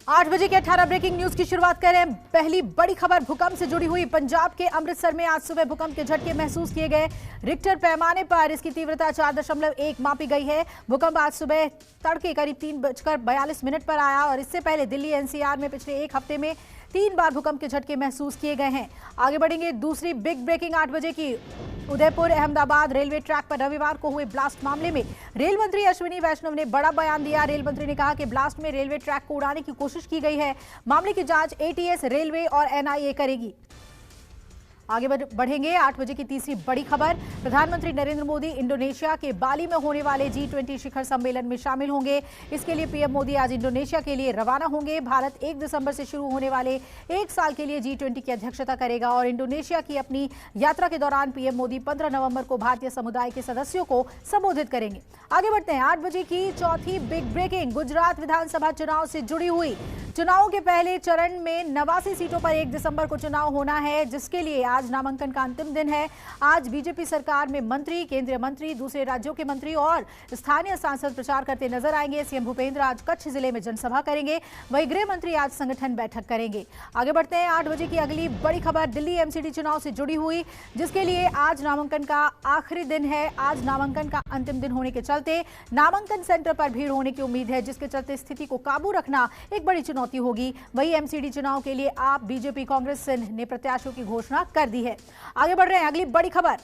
8 बजे के 18 breaking news की शुरुआत करें। पहली बड़ी खबर भूकंप से जुड़ी हुई। पंजाब के अमृतसर में आज सुबह भूकंप के झटके महसूस किए गए। रिक्टर पैमाने पर इसकी तीव्रता 4.1 मापी गई है। भूकंप आज सुबह तड़के करीब 3:42 पर आया और इससे पहले दिल्ली एनसीआर में पिछले एक हफ्ते में 3 बार भूकंप के झटके महसूस किए गए हैं। आगे बढ़ेंगे दूसरी बिग ब्रेकिंग 8 बजे की। उदयपुर अहमदाबाद रेलवे ट्रैक पर रविवार को हुए ब्लास्ट मामले में रेल मंत्री अश्विनी वैष्णव ने बड़ा बयान दिया। रेल मंत्री ने कहा कि ब्लास्ट में रेलवे ट्रैक को उड़ाने की कोशिश की गई है। मामले की जांच एटीएस, रेलवे और एनआईए करेगी। आगे बढ़ेंगे 8 बजे की तीसरी बड़ी खबर। प्रधानमंत्री नरेंद्र मोदी इंडोनेशिया के बाली में होने वाले G20 शिखर सम्मेलन में शामिल होंगे। इसके लिए पीएम मोदी आज इंडोनेशिया के लिए रवाना होंगे। भारत 1 दिसंबर से शुरू होने वाले 1 साल के लिए G20 की अध्यक्षता करेगा और इंडोनेशिया की अपनी यात्रा के दौरान पीएम मोदी 15 नवंबर को भारतीय समुदाय के सदस्यों को संबोधित करेंगे। आगे बढ़ते हैं 8 बजे की चौथी बिग ब्रेकिंग। गुजरात विधानसभा चुनाव से जुड़ी हुई। चुनाव के पहले चरण में 89 सीटों पर 1 दिसंबर को चुनाव होना है, जिसके लिए आज नामांकन का अंतिम दिन है। आज बीजेपी सरकार में मंत्री, केंद्रीय मंत्री, दूसरे राज्यों के मंत्री और स्थानीय सांसद प्रचार करते नजर आएंगे। सीएम भूपेंद्र आज कच्छ जिले में जनसभा करेंगे। वहीं गृह मंत्री आज संगठन बैठक करेंगे। आगे बढ़ते हैं 8 बजे की अगली बड़ी खबर। दिल्ली एमसीडी चुनाव से जुड़ी हुई, जिसके लिए आज नामांकन का आखिरी दिन है। आज नामांकन का अंतिम दिन होने के चलते नामांकन सेंटर पर भीड़ होने की उम्मीद है, जिसके चलते स्थिति को काबू रखना एक बड़ी चुनौती होगी। वही एमसीडी चुनाव के लिए आप बीजेपी कांग्रेस ने प्रत्याशियों की घोषणा कर दी है। आगे बढ़ रहे हैं अगली बड़ी खबर।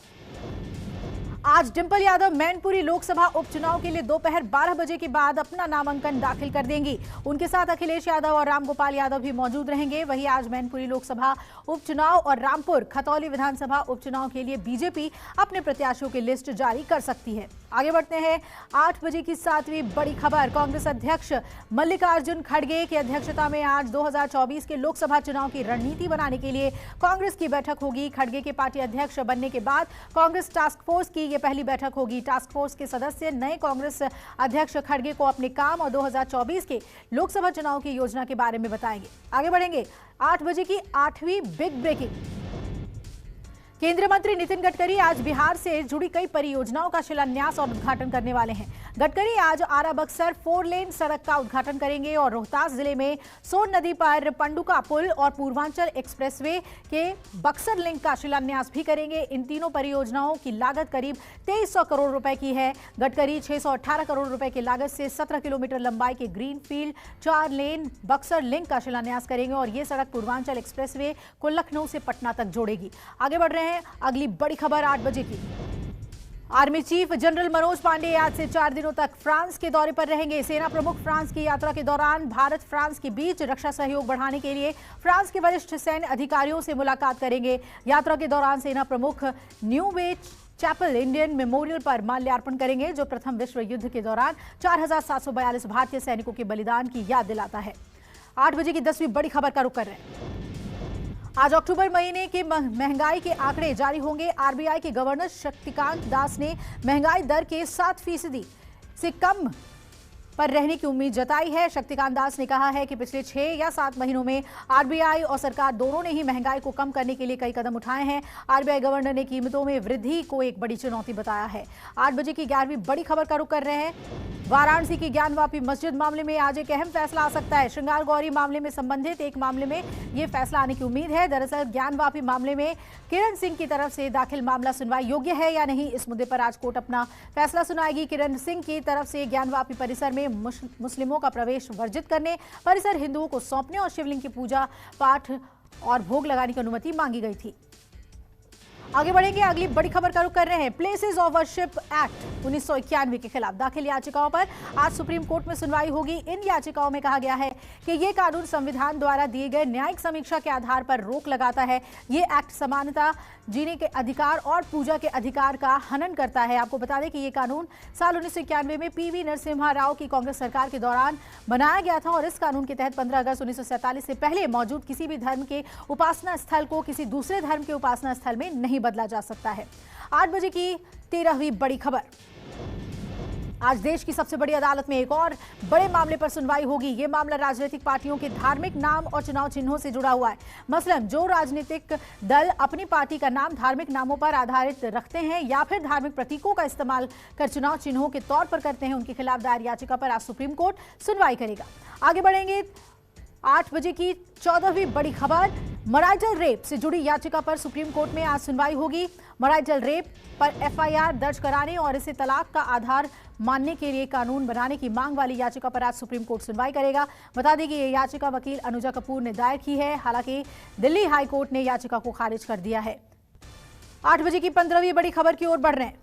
आज डिंपल यादव मैनपुरी लोकसभा उपचुनाव के लिए दोपहर 12 बजे के बाद अपना नामांकन दाखिल कर देंगी। उनके साथ अखिलेश यादव और रामगोपाल यादव भी मौजूद रहेंगे। वहीं आज मैनपुरी लोकसभा उपचुनाव और रामपुर खतौली विधानसभा उपचुनाव के लिए बीजेपी अपने प्रत्याशियों की लिस्ट जारी कर सकती है। आगे बढ़ते हैं 8 बजे की 7वीं बड़ी खबर। कांग्रेस अध्यक्ष मल्लिकार्जुन खड़गे की अध्यक्षता में आज 2024 के लोकसभा चुनाव की रणनीति बनाने के लिए कांग्रेस की बैठक होगी। खड़गे के पार्टी अध्यक्ष बनने के बाद कांग्रेस टास्क फोर्स की ये पहली बैठक होगी। टास्क फोर्स के सदस्य नए कांग्रेस अध्यक्ष खड़गे को अपने काम और 2024 के लोकसभा चुनाव की योजना के बारे में बताएंगे। आगे बढ़ेंगे 8 बजे की 8वीं बिग ब्रेकिंग। केंद्रीय मंत्री नितिन गडकरी आज बिहार से जुड़ी कई परियोजनाओं का शिलान्यास और उद्घाटन करने वाले हैं। गडकरी आज आरा बक्सर 4 लेन सड़क का उद्घाटन करेंगे और रोहतास जिले में सोन नदी पर पंडुका पुल और पूर्वांचल एक्सप्रेसवे के बक्सर लिंक का शिलान्यास भी करेंगे। इन तीनों परियोजनाओं की लागत करीब 2300 करोड़ रुपए की है। गडकरी 618 करोड़ रुपए की लागत से 17 किलोमीटर लंबाई के ग्रीनफील्ड 4 लेन बक्सर लिंक का शिलान्यास करेंगे और ये सड़क पूर्वांचल एक्सप्रेसवे को लखनऊ से पटना तक जोड़ेगी। आगे बढ़ रहे हैं अगली बड़ी खबर 8 बजे की। Army chief general Manoj Pandey आज से 4 दिनों तक फ्रांस के दौरे पर रहेंगे। सेना प्रमुख फ्रांस की यात्रा के दौरान भारत फ्रांस के बीच रक्षा सहयोग बढ़ाने के लिए फ्रांस के वरिष्ठ सैन्य अधिकारियों से मुलाकात करेंगे। यात्रा के दौरान सेना प्रमुख Neuve Chapelle Indian memorial पर माल्यार्पण करेंगे, जो प्रथम विश्व युद्ध के दौरान 4742 भारतीय सैनिकों के बलिदान की याद दिलाता है। 8 बजे की 10वीं बड़ी खबर का रुख कर रहे हैं। आज अक्टूबर महीने के महंगाई के आंकड़े जारी होंगे। आरबीआई के गवर्नर शक्तिकांत दास ने महंगाई दर के 7% से कम पर रहने की उम्मीद जताई है। शक्तिकांत दास ने कहा है कि पिछले 6 या 7 महीनों में आरबीआई और सरकार दोनों ने ही महंगाई को कम करने के लिए कई कदम उठाए हैं। आरबीआई गवर्नर ने कीमतों में वृद्धि को एक बड़ी चुनौती बताया है। 8 बजे की 11वीं बड़ी खबर का रुख कर रहे हैं। वाराणसी की ज्ञानवापी मस्जिद मामले में आज एक अहम फैसला आ सकता है। श्रृंगार गौरी मामले में संबंधित एक मामले में यह फैसला आने की उम्मीद है। दरअसल ज्ञानवापी मामले में किरण सिंह की तरफ से दाखिल मामला सुनवाई योग्य है या नहीं, इस मुद्दे पर आज कोर्ट अपना फैसला सुनाएगी। किरण सिंह की तरफ से ज्ञानवापी परिसर में मुस्लिमों का प्रवेश वर्जित करने, परिसर हिंदुओं को सौंपने और शिवलिंग की पूजा पाठ और भोग लगाने की अनुमति मांगी गई थी। आगे बढ़ेंगे अगली बड़ी खबर का रुख कर रहे हैं। प्लेसेस ऑफ वर्शिप एक्ट 1991 के खिलाफ दाखिल याचिकाओं पर आज सुप्रीम कोर्ट में सुनवाई होगी। इन याचिकाओं में कहा गया है कि ये कानून संविधान द्वारा दिए गए न्यायिक समीक्षा के आधार पर रोक लगाता है। ये एक्ट समानता, जीने के अधिकार और पूजा के अधिकार का हनन करता है। आपको बता दें कि ये कानून साल 1991 में पीवी नरसिम्हा राव की कांग्रेस सरकार के दौरान बनाया गया था और इस कानून के तहत 15 अगस्त 1947 से पहले मौजूद किसी भी धर्म के उपासना स्थल को किसी दूसरे धर्म के उपासना स्थल में नहीं बदला जा सकता है। 8 बजे की 13वीं बड़ी खबर। आज देश की सबसे बड़ी अदालत में एक और बड़े मामले पर सुनवाई होगी। ये मामला राजनीतिक पार्टियों के धार्मिक नाम और चुनाव चिन्हों से जुड़ा हुआ है। मसलन जो राजनीतिक दल अपनी पार्टी का नाम धार्मिक नामों पर आधारित रखते हैं या फिर धार्मिक प्रतीकों का इस्तेमाल कर चुनाव चिन्हों के तौर पर करते हैं, उनके खिलाफ दायर याचिका पर आज सुप्रीम कोर्ट सुनवाई करेगा। आगे बढ़ेंगे 8 बजे की 14वीं बड़ी खबर, मराइटल रेप से जुड़ी याचिका पर सुप्रीम कोर्ट में आज सुनवाई होगी। मराइटल रेप पर एफआईआर दर्ज कराने और इसे तलाक का आधार मानने के लिए कानून बनाने की मांग वाली याचिका पर आज सुप्रीम कोर्ट सुनवाई करेगा। बता दें कि ये याचिका वकील अनुजा कपूर ने दायर की है। हालांकि दिल्ली हाई कोर्ट ने याचिका को खारिज कर दिया है। 8 बजे की 15वीं बड़ी खबर की ओर बढ़ रहे हैं।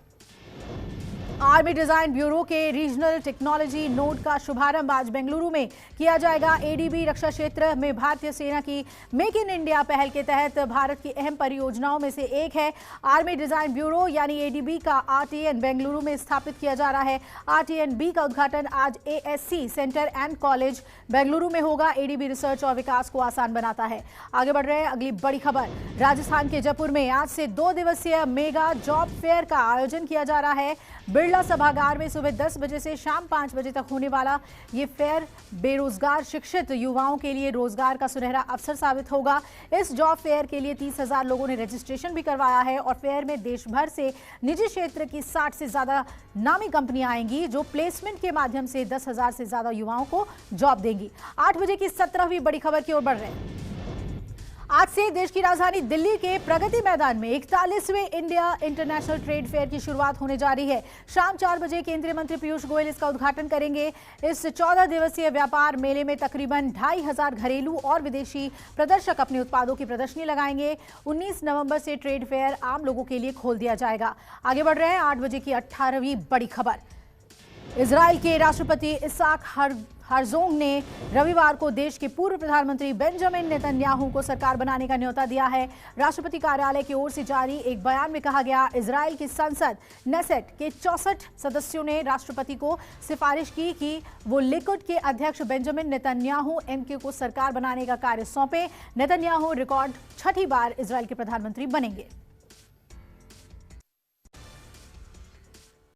आर्मी डिजाइन ब्यूरो के रीजनल टेक्नोलॉजी नोड का शुभारंभ आज बेंगलुरु में किया जाएगा। एडीबी रक्षा क्षेत्र में भारतीय सेना की मेक इन इंडिया पहल के तहत भारत की अहम परियोजनाओं में से एक है। आर्मी डिजाइन ब्यूरो यानी एडीबी का आरटीएन बेंगलुरु में स्थापित किया जा रहा है। आरटीएन-बी का उद्घाटन आज ASC centre and college Bengaluru में होगा। एडीबी रिसर्च और विकास को आसान बनाता है। आगे बढ़ रहे हैं, अगली बड़ी खबर, राजस्थान के जयपुर में आज से 2 दिवसीय मेगा जॉब फेयर का आयोजन किया जा रहा है। बिरला सभागार में सुबह 10 बजे से शाम 5 बजे तक होने वाला ये फेयर बेरोजगार शिक्षित युवाओं के लिए रोजगार का सुनहरा अवसर साबित होगा। इस जॉब फेयर के लिए 30,000 लोगों ने रजिस्ट्रेशन भी करवाया है और फेयर में देश भर से निजी क्षेत्र की 60 से ज्यादा नामी कंपनियां आएंगी जो प्लेसमेंट के माध्यम से 10,000 से ज्यादा युवाओं को जॉब देंगी। 8 बजे की 17वीं बड़ी खबर की ओर बढ़ रहे हैं। आज से देश की राजधानी दिल्ली के प्रगति मैदान में 41वें इंडिया इंटरनेशनल ट्रेड फेयर की शुरुआत होने जा रही है। शाम 4 बजे केंद्रीय मंत्री पीयूष गोयल इसका उद्घाटन करेंगे। इस 14 दिवसीय व्यापार मेले में तकरीबन 2,500 घरेलू और विदेशी प्रदर्शक अपने उत्पादों की प्रदर्शनी लगाएंगे। 19 नवंबर से ट्रेड फेयर आम लोगों के लिए खोल दिया जाएगा। आगे बढ़ रहे हैं, 8 बजे की 18वीं बड़ी खबर, इजराइल के राष्ट्रपति इसाक हर्जोग ने रविवार को देश के पूर्व प्रधानमंत्री बेंजामिन नेतन्याहू को सरकार बनाने का न्योता दिया है। राष्ट्रपति कार्यालय की ओर से जारी एक बयान में कहा गया, इजराइल की संसद नेसेट के 64 सदस्यों ने राष्ट्रपति को सिफारिश की कि वो लिकुड के अध्यक्ष बेंजामिन नेतन्याहू एमके को सरकार बनाने का कार्य सौंपे। नेतन्याहू रिकॉर्ड 6ठी बार इजराइल के प्रधानमंत्री बनेंगे।